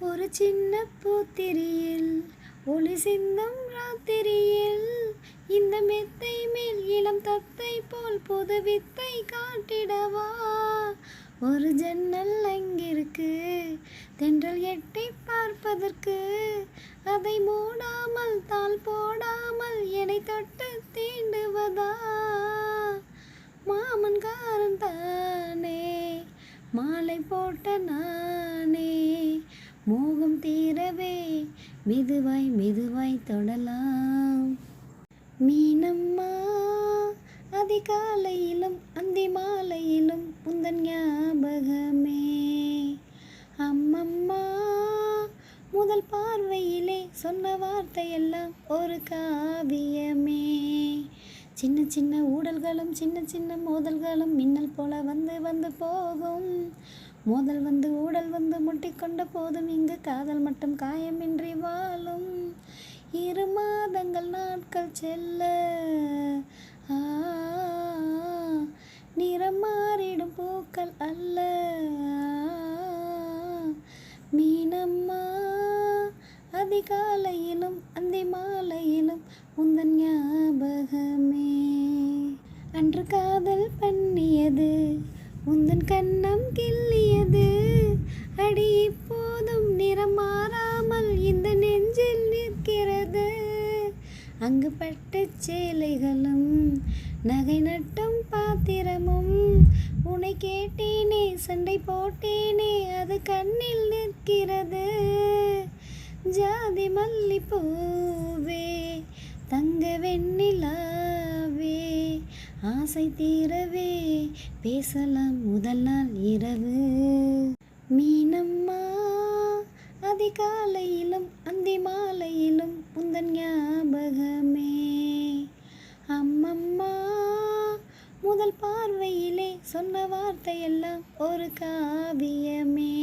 ஒரு சின்ன பூத்திரியில் ஒளி சிந்தும் ராத்திரியில் இந்த மெத்தை மேல் இளம் தத்தை போல் புது வித்தை காட்டிடவா. ஒரு ஜன்னல் அங்கிருக்கு தென்றல் எட்டி பார்ப்பதற்கு, அதை மூடாமல் தாள் போடாமல் என்னை தொட்டு தீண்டுவதா. மாமன்காரன் தானே மாலை போட்ட நானே, மோகம் தீரவே மெதுவாய் மெதுவாய் தொடலாம். மீனம்மா அதிகாலையிலும் அந்தி மாலையிலும் உந்தன் ஞாபகமே. அம்மம்மா முதல் பார்வையிலே சொன்ன வார்த்தையெல்லாம் ஒரு காவியமே. சின்ன சின்ன ஊடல்களும் சின்ன சின்ன மோதல்களும் மின்னல் போல வந்து வந்து போகும். மோதல் வந்து ஊடல் வந்து முட்டிக்கொண்ட போதும் இங்கு காதல் மட்டும் காயமின்றி வாழும். 2 மாதங்கள் நாட்கள் செல்ல நிறம் மாறிடும் பூக்கள் அல்ல. மீனம்மா அதிகாலையிலும் அந்தி மாலையிலும் உந்தன் ஞாபகமே. அன்று காதல் பண்ணியது உந்தன் கண்ணம் கிள்ளியது, அடி இப்போதும் நிறம் மாறாமல் இந்த நெஞ்சில் நிற்கிறது. அங்கு பட்டு சேலைகளும் நகை நட்டும் பாத்திரமும், உன்னை கேட்டேனே சண்டை போட்டேனே அது கண்ணில் நிற்கிறது. ஜாதி மல்லிப்பூவே தங்க வெண்ணிலாவே, ஆசை தீரவே பேசலாம் முதல் நாள் இரவு. மீனம்மா அதிகாலையிலும் அந்தி மாலையிலும் உந்தன் ஞாபகமே. அம்மம்மா முதல் பார்வையிலே சொன்ன வார்த்தையெல்லாம் ஒரு காவியமே.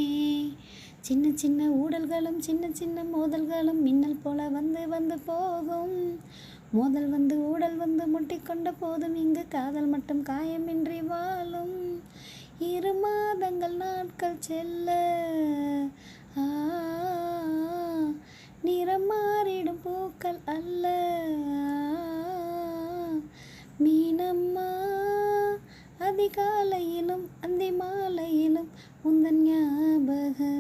சின்ன சின்ன ஊடல்களும் சின்ன சின்ன மோதல்களும் மின்னல் போல வந்து வந்து போகும். மோதல் வந்து ஊடல் வந்து முட்டிக்கொண்ட போதும் இங்கு காதல் மட்டும் காயமின்றி வாழும். 2 மாதங்கள் நாட்கள் செல்ல நிறம் மாறிடும் பூக்கள் அல்ல. மீனம்மா அதிகாலையிலும் அந்தி மாலையிலும் உந்தன் ஞாபகம்.